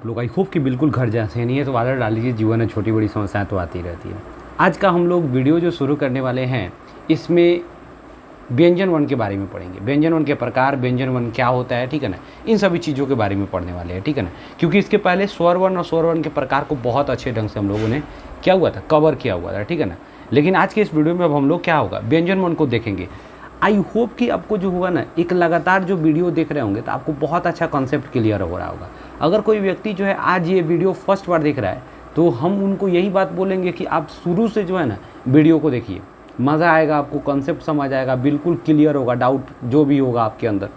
आप लोग? I hope कि बिल्कुल घर जैसे नहीं है, तो आदत डाल लीजिए। जीवन में छोटी बड़ी समस्याएं तो आती रहती है। आज का हम लोग वीडियो जो शुरू करने वाले हैं, इसमें व्यंजन वर्ण के बारे में पढ़ेंगे। व्यंजन वर्ण के प्रकार, व्यंजन वर्ण क्या होता है, ठीक है ना, इन सभी चीज़ों के बारे में पढ़ने वाले हैं, ठीक है ना। क्योंकि इसके पहले स्वर वर्ण और स्वर वर्ण के प्रकार को बहुत अच्छे ढंग से हम लोगों ने क्या हुआ था, कवर किया हुआ था, ठीक है ना। लेकिन आज के इस वीडियो में अब हम लोग क्या होगा, व्यंजन वर्ण को देखेंगे। आई होप कि आपको जो होगा ना, एक लगातार जो वीडियो देख रहे होंगे तो आपको बहुत अच्छा कॉन्सेप्ट क्लियर हो रहा होगा। अगर कोई व्यक्ति जो है आज ये वीडियो फर्स्ट बार देख रहा है, तो हम उनको यही बात बोलेंगे कि आप शुरू से जो है ना वीडियो को देखिए, मज़ा आएगा, आपको कॉन्सेप्ट समझ आएगा, बिल्कुल क्लियर होगा डाउट जो भी होगा आपके अंदर।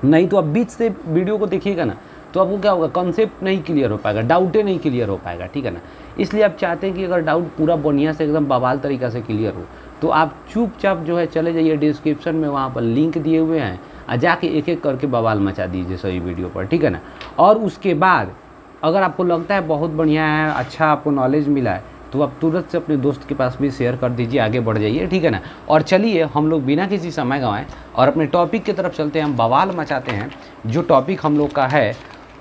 नहीं तो आप बीच से वीडियो को देखिएगा ना, तो आपको क्या होगा, कॉन्सेप्ट नहीं क्लियर हो पाएगा, डाउटे नहीं क्लियर हो पाएगा, ठीक है ना। इसलिए आप चाहते हैं कि अगर डाउट पूरा बढ़िया से एकदम बवाल तरीक़ा से क्लियर हो, तो आप चुपचाप जो है चले जाइए डिस्क्रिप्शन में, वहाँ पर लिंक दिए हुए हैं, और जाके एक एक करके बवाल मचा दीजिए सही वीडियो पर, ठीक है ना। और उसके बाद अगर आपको लगता है बहुत बढ़िया है, अच्छा आपको नॉलेज मिला है, तो आप तुरंत से अपने दोस्त के पास भी शेयर कर दीजिए, आगे बढ़ जाइए, ठीक है ना। और चलिए हम लोग बिना किसी समय गंवाएं और अपने टॉपिक की तरफ चलते हैं। हम बवाल मचाते हैं। जो टॉपिक हम लोग का है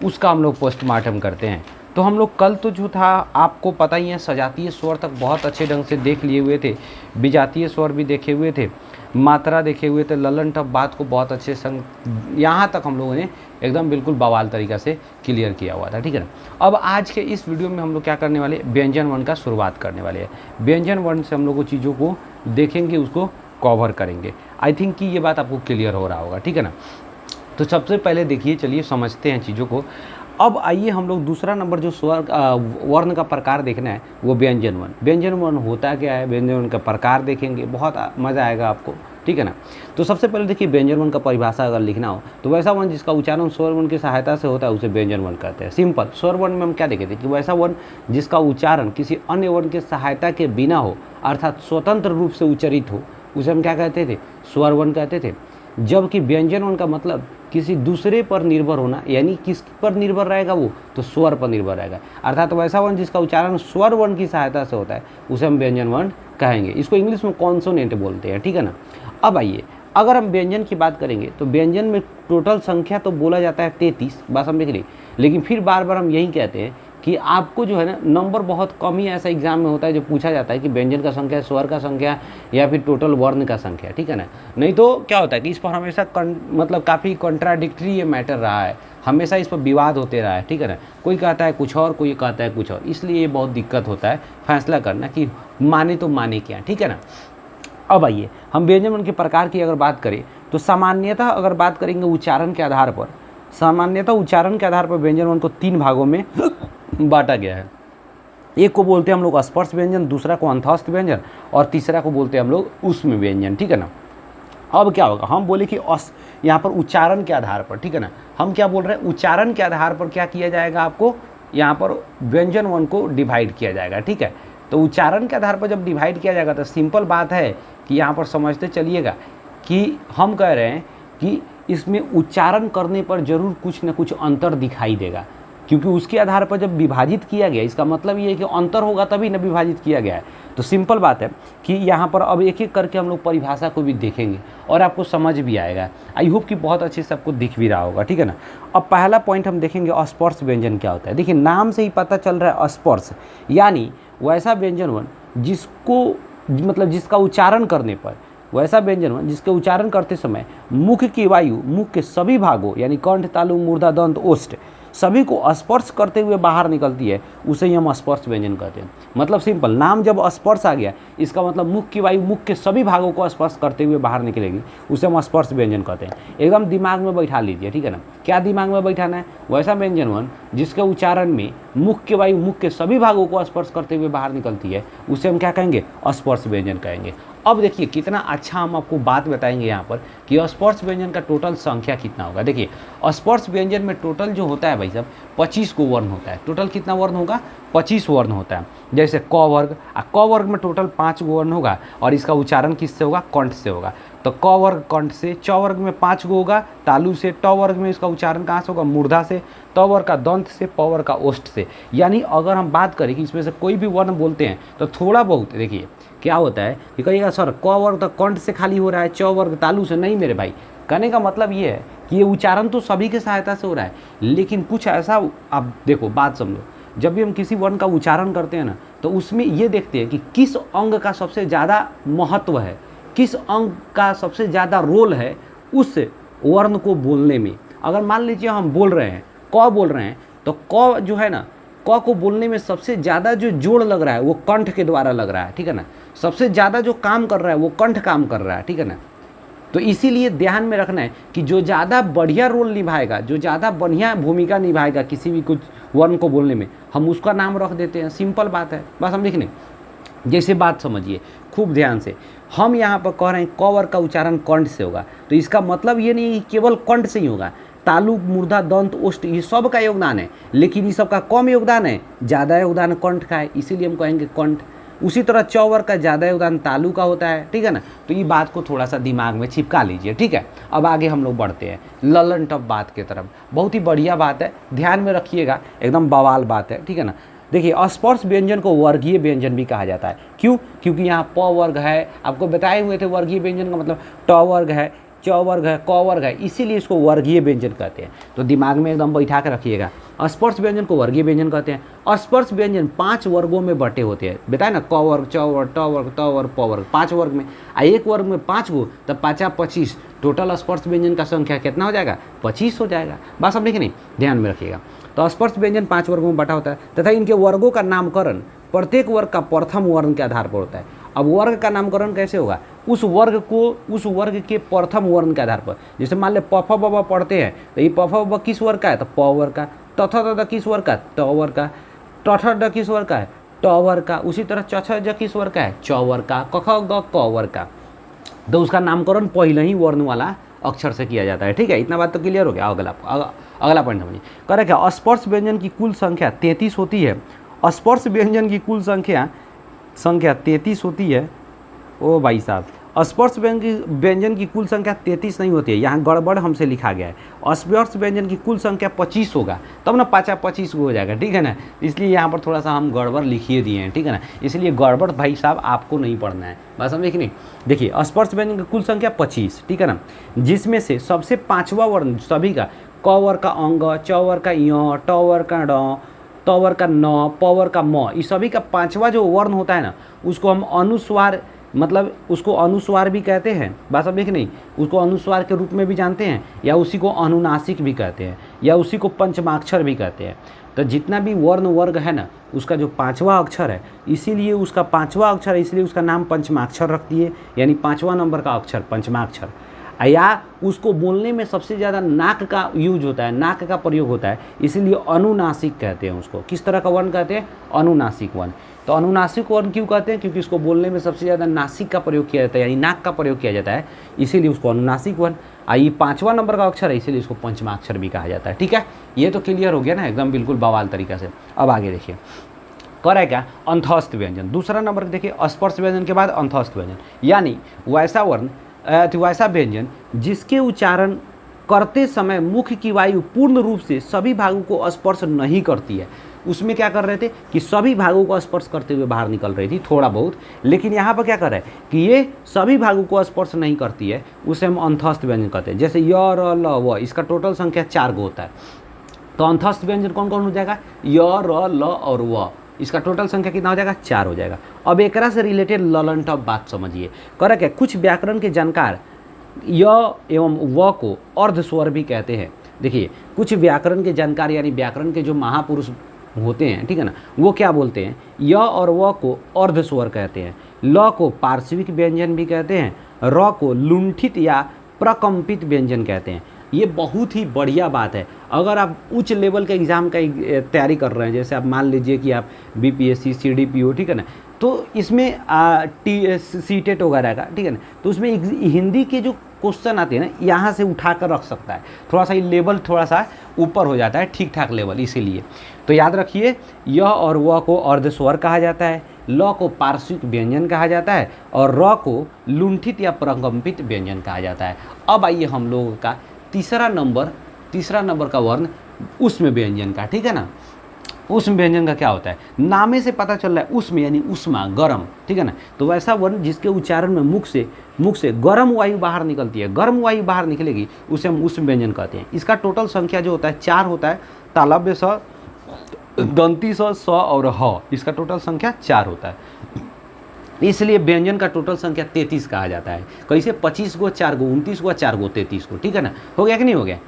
उसका हम लोग पोस्टमार्टम करते हैं। तो हम लोग कल तो जो था आपको पता ही है, सजातीय स्वर तक बहुत अच्छे ढंग से देख लिए हुए थे, विजातीय स्वर भी देखे हुए थे, मात्रा देखे हुए थे, ललन टप बात को बहुत अच्छे संग यहाँ तक हम लोगों ने एकदम बिल्कुल बवाल तरीक़ा से क्लियर किया हुआ था, ठीक है ना। अब आज के इस वीडियो में हम लोग क्या करने वाले, व्यंजन वर्ण का शुरुआत करने वाले हैं। व्यंजन वर्ण से हम लोग चीज़ों को देखेंगे, उसको कवर करेंगे। आई थिंक कि ये बात आपको क्लियर हो रहा होगा, ठीक है ना। तो सबसे पहले देखिए, चलिए समझते हैं चीज़ों को। अब आइए हम लोग दूसरा नंबर जो स्वर वर्ण का प्रकार देखना है, वो व्यंजन वर्ण। व्यंजन वर्ण होता क्या है, व्यंजन वर्ण का प्रकार देखेंगे, बहुत मज़ा आएगा आपको, ठीक है ना। तो सबसे पहले देखिए, व्यंजन वर्ण का परिभाषा अगर लिखना हो, तो वैसा वर्ण जिसका उच्चारण स्वर वर्ण की सहायता से होता है उसे व्यंजन वर्ण कहते हैं। सिंपल। स्वर वर्ण में हम क्या देखे थे कि वैसा वर्ण जिसका उच्चारण किसी अन्य वर्ण की सहायता के बिना हो, अर्थात स्वतंत्र रूप से उच्चरित हो, उसे हम क्या कहते थे, स्वर वर्ण कहते थे। जबकि व्यंजन वर्ण का मतलब किसी दूसरे पर निर्भर होना, यानी किस पर निर्भर रहेगा वो, तो स्वर पर निर्भर रहेगा। अर्थात वैसा वर्ण जिसका उच्चारण स्वर वर्ण की सहायता से होता है उसे हम व्यंजन वर्ण कहेंगे। इसको इंग्लिश में कॉन्सोनेंट बोलते हैं, ठीक है ना। अब आइए, अगर हम व्यंजन की बात करेंगे तो व्यंजन में टोटल संख्या तो बोला जाता है 33, बात समझ ली। लेकिन फिर बार बार हम यही कहते हैं कि आपको जो है ना नंबर बहुत कम ही ऐसा एग्जाम में होता है जो पूछा जाता है कि व्यंजन का संख्या, स्वर का संख्या, या फिर टोटल वर्ण का संख्या, ठीक है ना। नहीं तो क्या होता है कि इस पर हमेशा मतलब काफ़ी कॉन्ट्राडिक्टरी ये मैटर रहा है, हमेशा इस पर विवाद होते रहा है, ठीक है ना। कोई कहता है कुछ और, कोई कहता है कुछ और, इसलिए ये बहुत दिक्कत होता है फैसला करना कि माने तो माने क्या, ठीक है ना। अब आइए, हम व्यंजन वर्ण के प्रकार की अगर बात करें तो सामान्यतः अगर बात करेंगे उच्चारण के आधार पर, सामान्यतः उच्चारण के आधार पर व्यंजन वर्ण को 3 भागों में बांटा गया है। एक को बोलते हैं हम लोग स्पर्श व्यंजन, दूसरा को अंतःस्थ व्यंजन, और तीसरा को बोलते हैं हम लोग ऊष्म व्यंजन, ठीक है ना। अब क्या होगा, हम बोले कि यहाँ पर उच्चारण के आधार पर, ठीक है ना, हम क्या बोल रहे हैं, उच्चारण के आधार पर क्या किया जाएगा, आपको यहाँ पर व्यंजन वर्ण को डिवाइड किया जाएगा, ठीक है। तो उच्चारण के आधार पर जब डिवाइड किया जाएगा तो सिंपल बात है कि यहाँ पर समझते चलिएगा कि हम कह रहे हैं कि इसमें उच्चारण करने पर जरूर कुछ न कुछ अंतर दिखाई देगा, क्योंकि उसके आधार पर जब विभाजित किया गया, इसका मतलब ये है कि अंतर होगा तभी न विभाजित किया गया है। तो सिंपल बात है कि यहाँ पर अब एक एक करके हम लोग परिभाषा को भी देखेंगे और आपको समझ भी आएगा। आई होप कि बहुत अच्छे से आपको दिख भी रहा होगा, ठीक है ना। अब पहला पॉइंट हम देखेंगे, अस्पर्श व्यंजन क्या होता है। देखिए, नाम से ही पता चल रहा है, अस्पर्श यानी वैसा व्यंजन वर्ण जिसको मतलब जिसका उच्चारण करने पर, वैसा व्यंजन वर्ण जिसके उच्चारण करते समय मुख की वायु मुख के सभी भागों यानी कंठ, तालु, मूर्धा, दंत, ओष्ठ सभी को स्पर्श करते हुए बाहर निकलती है, उसे ही हम स्पर्श व्यंजन कहते हैं। मतलब सिंपल, नाम जब स्पर्श आ गया, इसका मतलब मुख की वायु मुख के सभी भागों को स्पर्श करते हुए बाहर निकलेगी, उसे हम स्पर्श व्यंजन कहते हैं। एकदम दिमाग में बैठा लीजिए, ठीक है ना। क्या दिमाग में बैठाना है, वैसा व्यंजन वर्ण जिसके उच्चारण में मुख की वायु मुख के सभी भागों को स्पर्श करते हुए बाहर निकलती है, उसे हम क्या कहेंगे, स्पर्श व्यंजन कहेंगे। अब देखिए कितना अच्छा हम आपको बात बताएंगे यहाँ पर कि स्पर्श व्यंजन का टोटल संख्या कितना होगा। देखिए, स्पर्श व्यंजन में टोटल जो होता है भाई साहब 25 को वर्ण होता है। टोटल कितना वर्ण होगा, 25 वर्ण होता है। जैसे क वर्ग, क वर्ग में टोटल 5 गो वर्ण होगा और इसका उच्चारण किससे होगा, कंठ से होगा। तो क वर्ग कंठ से, च वर्ग में 5 गो होगा तालु से, ट वर्ग में इसका उच्चारण कहाँ से होगा, मूर्धा से, त वर्ग का दंत से, प वर्ग का ओष्ठ से। यानी अगर हम बात करें कि इसमें से कोई भी वर्ण बोलते हैं तो थोड़ा बहुत देखिए क्या होता है कि कहिएगा सर क वर्ग तो कंठ से खाली हो रहा है, च वर्ग तालु से। नहीं मेरे भाई, कहने का मतलब ये है कि ये उच्चारण तो सभी के सहायता से हो रहा है, लेकिन कुछ ऐसा, आप देखो बात समझो, जब भी हम किसी वर्ण का उच्चारण करते हैं ना, तो उसमें ये देखते हैं कि किस अंग का सबसे ज़्यादा महत्व है, किस अंग का सबसे ज़्यादा रोल है उस वर्ण को बोलने में। अगर मान लीजिए हम बोल रहे हैं, क बोल रहे हैं, तो क जो है ना, क को बोलने में सबसे ज़्यादा जो जोड़ लग रहा है वो कंठ के द्वारा लग रहा है, ठीक है ना। सबसे ज़्यादा जो काम कर रहा है वो कंठ काम कर रहा है, ठीक है ना। तो इसीलिए ध्यान में रखना है कि जो ज़्यादा बढ़िया रोल निभाएगा, जो ज़्यादा बढ़िया भूमिका निभाएगा किसी भी कुछ वर्ण को बोलने में, हम उसका नाम रख देते हैं। सिंपल बात है, बस हम लिखने। जैसे बात समझिए खूब ध्यान से, हम यहाँ पर कह रहे हैं क वर्ग का उच्चारण कंठ से होगा, तो इसका मतलब ये नहीं कि केवल कंठ से ही होगा। तालु, मूर्धा, दंत, ओष्ठ, ये सब का योगदान है, लेकिन ये सब का कम योगदान है, ज़्यादा योगदान कंठ का है, इसीलिए हम कहेंगे कंठ। उसी तरह च वर्ग का ज़्यादा योगदान तालु का होता है, ठीक है ना। तो ये बात को थोड़ा सा दिमाग में चिपका लीजिए, ठीक है। अब आगे हम लोग बढ़ते हैं ललन टप बात की तरफ। बहुत ही बढ़िया बात है, ध्यान में रखिएगा, एकदम बवाल बात है, ठीक है ना। देखिए अस्पर्श व्यंजन को वर्गीय व्यंजन भी कहा जाता है। क्यों? क्योंकि यहाँ प वर्ग है, आपको बताए हुए थे वर्गीय व्यंजन का मतलब ट वर्ग है, च वर्ग है, क वर्ग है, इसीलिए इसको वर्गीय व्यंजन कहते हैं। तो दिमाग में एकदम बैठा के रखिएगा, अस्पर्श व्यंजन को वर्गीय व्यंजन कहते हैं। अस्पर्श व्यंजन 5 वर्गों में बटे होते हैं, बताए ना, क वर्ग, च वर्ग, ट वर्ग, त वर्ग, प वर्ग, 5 वर्ग में। एक वर्ग में 5 गो, तब 5 25, टोटल अस्पर्श व्यंजन का संख्या कितना हो जाएगा? 25 हो जाएगा। बस अब देखिए, नहीं ध्यान में रखिएगा। तो अस्पर्श व्यंजन 5 वर्गों में बटा होता है तथा इनके वर्गों का नामकरण प्रत्येक वर्ग का प्रथम वर्ण के आधार पर होता है। अब वर्ग का नामकरण कैसे होगा? उस वर्ग के प्रथम वर्ण के आधार पर। जैसे मान ले प फ ब ब पढ़ते हैं, तो ये प फ ब किस वर्ग का है? तो प वर्ग का। त थ द किस वर्ग का? त वर्ग का। ट ठ ड किस वर्ग का है? ट वर्ग का। उसी तरह च छ ज किस वर्ग का है? च वर्ग का। क ख ग क वर्ग का। तो उसका नामकरण पहले ही वर्ण वाला अक्षर से किया जाता है, ठीक है। इतना बात तो क्लियर हो गया। अगला पॉइंट समझिए, कह रहे क्या, अस्पर्श व्यंजन की कुल संख्या 33 होती है। अस्पर्श व्यंजन की कुल संख्या 33 होती है। ओ भाई साहब, अस्पर्श व्यंजन की कुल संख्या 33 नहीं होती है, यहाँ गड़बड़ हमसे लिखा गया है। अस्पर्श व्यंजन की कुल संख्या 25 होगा, तब ना 25 हो जाएगा, ठीक है ना। इसलिए यहाँ पर थोड़ा सा हम गड़बड़ लिखिए दिए हैं, ठीक है ना। इसलिए गड़बड़ भाई साहब आपको नहीं पढ़ना है, बस हम देखिए। देखिए अस्पर्श व्यंजन की कुल संख्या 25, ठीक है ना, जिसमें से सबसे 5वां वर्ण सभी का, क वर्ग का अंग, च वर्ग का य, ट वर्ग का ड, त वर्ग का न, प वर्ग का म, इस सभी का 5वां जो वर्ण होता है ना, उसको हम अनुस्वार, मतलब उसको अनुस्वार भी कहते हैं। बात समझे कि नहीं? उसको अनुस्वार के रूप में भी जानते हैं, या उसी को अनुनासिक भी कहते हैं, या उसी को पंचमाक्षर भी कहते हैं। तो जितना भी वर्ण वर्ग है ना, उसका जो 5वां अक्षर है, इसीलिए उसका 5वां अक्षर है, इसलिए उसका नाम पंचमाक्षर रख दिए, यानी 5वां नंबर का अक्षर पंचमाक्षर। या उसको बोलने में सबसे ज़्यादा नाक का यूज होता है, नाक का प्रयोग होता है, इसीलिए अनुनासिक कहते हैं उसको। किस तरह का वर्ण कहते हैं? अनुनासिक वर्ण। तो अनुनासिक वर्ण क्यों कहते हैं? क्योंकि इसको बोलने में सबसे ज़्यादा नासिक का प्रयोग किया जाता है, यानी नाक का प्रयोग किया जाता है, इसीलिए उसको अनुनासिक वर्ण। ये 5वां नंबर का अक्षर है, इसीलिए इसको पंचमाक्षर भी कहा जाता है, ठीक है। ये तो क्लियर हो गया ना, एकदम बिल्कुल बवाल तरीका से। अब आगे देखिए, कह रहा है क्या, अंतस्थ व्यंजन। दूसरा नंबर देखिए, अस्पर्श व्यंजन के बाद अंतस्थ व्यंजन, यानी वैसा वर्ण, वैसा व्यंजन जिसके उच्चारण करते समय मुख की वायु पूर्ण रूप से सभी भागों को स्पर्श नहीं करती है। उसमें क्या कर रहे थे कि सभी भागों को स्पर्श करते हुए बाहर निकल रही थी थोड़ा बहुत, लेकिन यहाँ पर क्या कर रहे हैं कि ये सभी भागों को स्पर्श नहीं करती है, उसे हम अंतस्थ व्यंजन कहते हैं। जैसे य, र, ल, व, इसका टोटल संख्या 4 गो होता है। तो अंतस्थ व्यंजन कौन कौन हो जाएगा? य, र, ल और व, इसका टोटल संख्या कितना हो जाएगा? 4 हो जाएगा। अब एकरा से रिलेटेड ललन टप बात समझिए। कह रहा क्या, कुछ व्याकरण के जानकार य एवं व को अर्ध स्वर भी कहते हैं। देखिए कुछ व्याकरण के जानकार, यानी व्याकरण के जो महापुरुष होते हैं, ठीक है ना, वो क्या बोलते हैं, य और व को अर्ध स्वर कहते हैं, ल को पार्श्विक व्यंजन भी कहते हैं, र को लुंठित या प्रकंपित व्यंजन कहते हैं। ये बहुत ही बढ़िया बात है। अगर आप उच्च लेवल के एग्ज़ाम का तैयारी कर रहे हैं, जैसे आप मान लीजिए कि आप बीपीएससी, सीडीपीओ, ठीक है ना, तो इसमें सीटेट वगैरह का, ठीक है ना, तो उसमें हिंदी के जो क्वेश्चन आते हैं ना, यहाँ से उठा कर रख सकता है। थोड़ा सा लेवल थोड़ा सा ऊपर हो जाता है, ठीक ठाक लेवल, इसीलिए। तो याद रखिए, य और व को अर्ध स्वर कहा जाता है, ल को पार्श्विक व्यंजन कहा जाता है, और र को लुंठित या प्रकंपित व्यंजन कहा जाता है। अब आइए हम लोगों का तीसरा नंबर का वर्ण ऊष्म व्यंजन का, ठीक है ना। उष्म व्यंजन का क्या होता है, नामे से पता चल रहा है उष्म यानी उष्मा, गर्म, ठीक है ना। तो वैसा वर्ण जिसके उच्चारण में मुख से गर्म वायु बाहर निकलती है, गर्म वायु बाहर निकलेगी, उसे हम उष्म व्यंजन कहते हैं। इसका टोटल संख्या जो होता है 4 होता है, तालव्य स, दंती स और ह, इसका टोटल संख्या 4 होता है। इसलिए व्यंजन का टोटल संख्या 33 कहा जाता है। कैसे 25 गो 4 गो 29 गो 4 गो 33 गो, ठीक है ना। हो गया कि नहीं हो गया।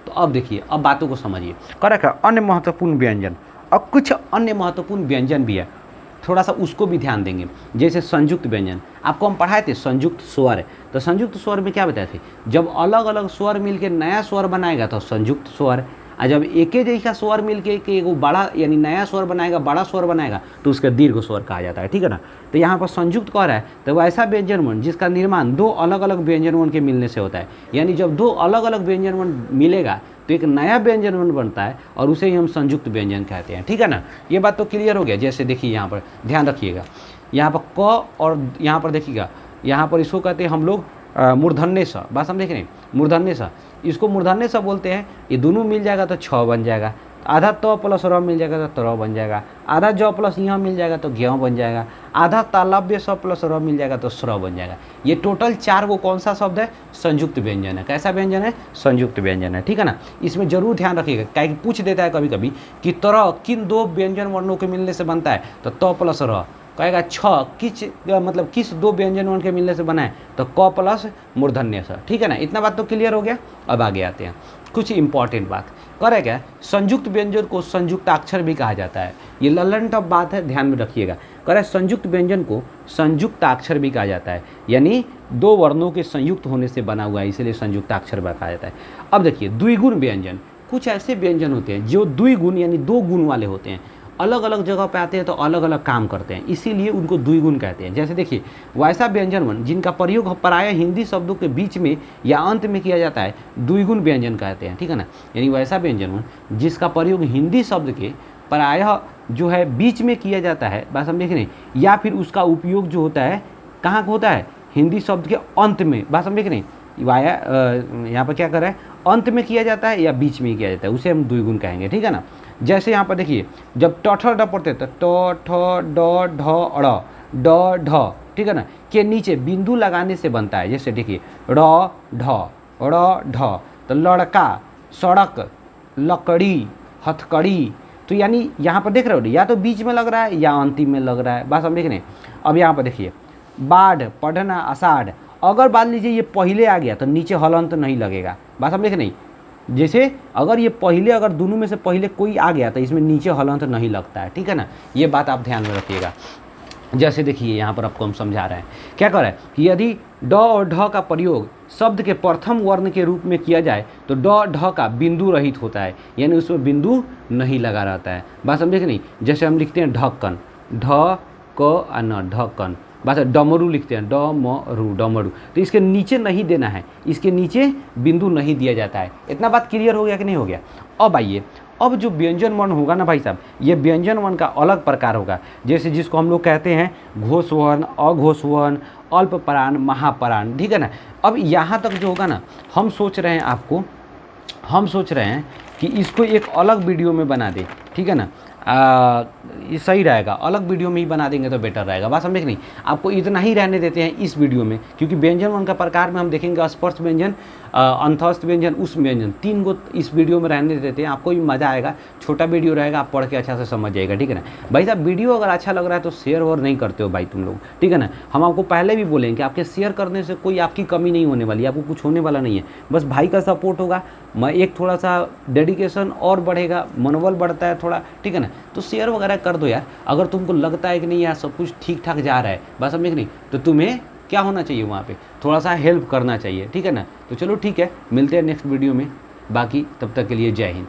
तो अब देखिए, अब बातों को समझिए। करेक्ट है। अन्य महत्वपूर्ण व्यंजन, अब कुछ अन्य महत्वपूर्ण व्यंजन भी है, थोड़ा सा उसको भी ध्यान देंगे। जैसे संयुक्त व्यंजन, आपको हम पढ़ाए थे संयुक्त स्वर। तो संयुक्त स्वर में क्या बताए थे, जब अलग अलग स्वर मिलके नया स्वर बनाएगा तो संयुक्त स्वर, और जब एक जैसा स्वर मिलके एक बड़ा यानी नया स्वर बनाएगा, बड़ा स्वर बनाएगा, तो उसका दीर्घ स्वर कहा जाता है, ठीक है ना। तो यहाँ पर संयुक्त कह रहा है, तो वैसा व्यंजन वर्ण जिसका निर्माण 2 अलग अलग व्यंजन वर्ण के मिलने से होता है। यानी जब 2 अलग अलग व्यंजन वर्ण मिलेगा तो एक नया व्यंजन वर्ण बनता है, और उसे ही हम संयुक्त व्यंजन कहते हैं, ठीक है ना। ये बात तो क्लियर हो गया। जैसे देखिए यहाँ पर ध्यान रखिएगा, यहाँ पर क, और यहाँ पर देखिएगा, यहाँ पर इसको कहते हैं हम लोग मूर्धन्य स। बात समझ रहे, मूर्धन्य स, इसको मूर्धन्य स बोलते हैं। ये दोनों मिल जाएगा तो 6 बन जाएगा, आधा त प्लस र मिल जाएगा तो त्र बन जाएगा, आधा ज प्लस यहाँ मिल जाएगा तो ज्ञ बन जाएगा, आधा तालव्य स प्लस र मिल जाएगा तो स्र बन जाएगा। ये टोटल 4 गो कौन सा शब्द है, संयुक्त व्यंजन है। कैसा व्यंजन है, संयुक्त व्यंजन है, ठीक है ना। इसमें जरूर ध्यान रखिएगा, क्या पूछ देता है कभी कभी कि तरह किन 2 व्यंजन वर्णों के मिलने से बनता है, तो त प्लस र, कहेगा 6 किस 2 व्यंजन वर्ण के मिलने से बना है, तो क प्लस मूर्धन्य स, ठीक है ना। इतना बात तो क्लियर हो गया। अब आगे आते हैं कुछ इंपॉर्टेंट बात। करे क्या, संयुक्त व्यंजन को संयुक्ताक्षर भी कहा जाता है। ये ललन टफ बात है, ध्यान में रखिएगा। करे संयुक्त व्यंजन को संयुक्ताक्षर भी कहा जाता है, यानी 2 वर्णों के संयुक्त होने से बना हुआ है, इसलिए संयुक्ताक्षर भी कहा जाता है। अब देखिए द्विगुण व्यंजन, कुछ ऐसे व्यंजन होते हैं जो द्विगुण यानी 2 गुण वाले होते हैं, अलग अलग जगह पे आते हैं तो अलग अलग काम करते हैं, इसीलिए उनको द्विगुण कहते हैं। जैसे देखिए वैसा व्यंजन वर्ण जिनका प्रयोग प्रायः हिंदी शब्दों के बीच में या अंत में किया जाता है, द्विगुण व्यंजन कहते हैं, ठीक है ना। यानी वैसा व्यंजन वर्ण जिसका प्रयोग हिंदी शब्द के प्रायः जो है बीच में किया जाता है, बात समझे कि नहीं, या फिर उसका उपयोग जो होता है कहाँ होता है, हिंदी शब्द के अंत में, बात समझे कि नहीं। वाया यहाँ पर क्या कर रहा है, अंत में किया जाता है या बीच में किया जाता है, उसे हम द्विगुण कहेंगे, ठीक है ना। जैसे यहाँ पर देखिए जब ट ठ ड पढ़ते हैं तो ट ठ ड ढ अड़ ड ढ, ठीक है ना, के नीचे बिंदु लगाने से बनता है। जैसे देखिए र ढ, तो लड़का, सड़क, लकड़ी, हथकड़ी, तो यानी यहाँ पर देख रहे हो या तो बीच में लग रहा है या अंतिम में लग रहा है, बात समझे कि नहीं। अब यहाँ पर देखिए बाढ़, पढ़ना, आषाढ़, अगर मान लीजिए ये पहले आ गया तो नीचे हलंत नहीं लगेगा, बात समझे कि नहीं। जैसे अगर ये पहले, अगर दोनों में से पहले कोई आ गया तो इसमें नीचे हलंत नहीं लगता है, ठीक है ना। ये बात आप ध्यान में रखिएगा। जैसे देखिए यहाँ पर आपको हम समझा रहे हैं, क्या कर रहा है कि यदि ड और ढ का प्रयोग शब्द के प्रथम वर्ण के रूप में किया जाए तो ड ढ का बिंदु रहित होता है, यानी उसमें बिंदु नहीं लगा रहता है, बात समझे कि नहीं। जैसे हम लिखते हैं ढक्कन, ढ क आ न, ढक्कन, बस डमरू लिखते हैं, डमरू, डमरू, तो इसके नीचे नहीं देना है, इसके नीचे बिंदु नहीं दिया जाता है। इतना बात क्लियर हो गया कि नहीं हो गया। अब आइए, अब जो व्यंजन वर्ण होगा ना भाई साहब, ये व्यंजन वर्ण का अलग प्रकार होगा। जैसे जिसको हम लोग कहते हैं घोष वर्ण, अघोष वर्ण, अल्पप्राण, महाप्राण, ठीक है ना। अब यहाँ तक जो होगा ना, हम सोच रहे हैं कि इसको एक अलग वीडियो में बना दे, ठीक है ना। ये सही रहेगा, अलग वीडियो में ही बना देंगे तो बेटर रहेगा, बात समझे कि नहीं। आपको इतना ही रहने देते हैं इस वीडियो में, क्योंकि व्यंजन वर्ण का प्रकार में हम देखेंगे स्पर्श व्यंजन, अंतस्थ व्यंजन, उष्म व्यंजन, 3 गो इस वीडियो में रहने देते हैं। आपको भी मज़ा आएगा, छोटा वीडियो रहेगा, आप पढ़ के अच्छा से समझ जाएगा, ठीक है ना। भाई साहब वीडियो अगर अच्छा लग रहा है तो शेयर और नहीं करते हो भाई तुम लोग, ठीक है ना। हम आपको पहले भी बोलेंगे कि आपके शेयर करने से कोई आपकी कमी नहीं होने वाली, आपको कुछ होने वाला नहीं है, बस भाई का सपोर्ट होगा, मैं एक थोड़ा सा डेडिकेशन और बढ़ेगा, मनोबल बढ़ता है थोड़ा, ठीक है ना। तो शेयर वगैरह कर दो यार। अगर तुमको लगता है कि नहीं यार सब कुछ ठीक ठाक जा रहा है, बस समझे कि नहीं, तो तुम्हें क्या होना चाहिए, वहाँ पे थोड़ा सा हेल्प करना चाहिए, ठीक है ना। तो चलो ठीक है, मिलते हैं नेक्स्ट वीडियो में, बाकी तब तक के लिए जय हिंद।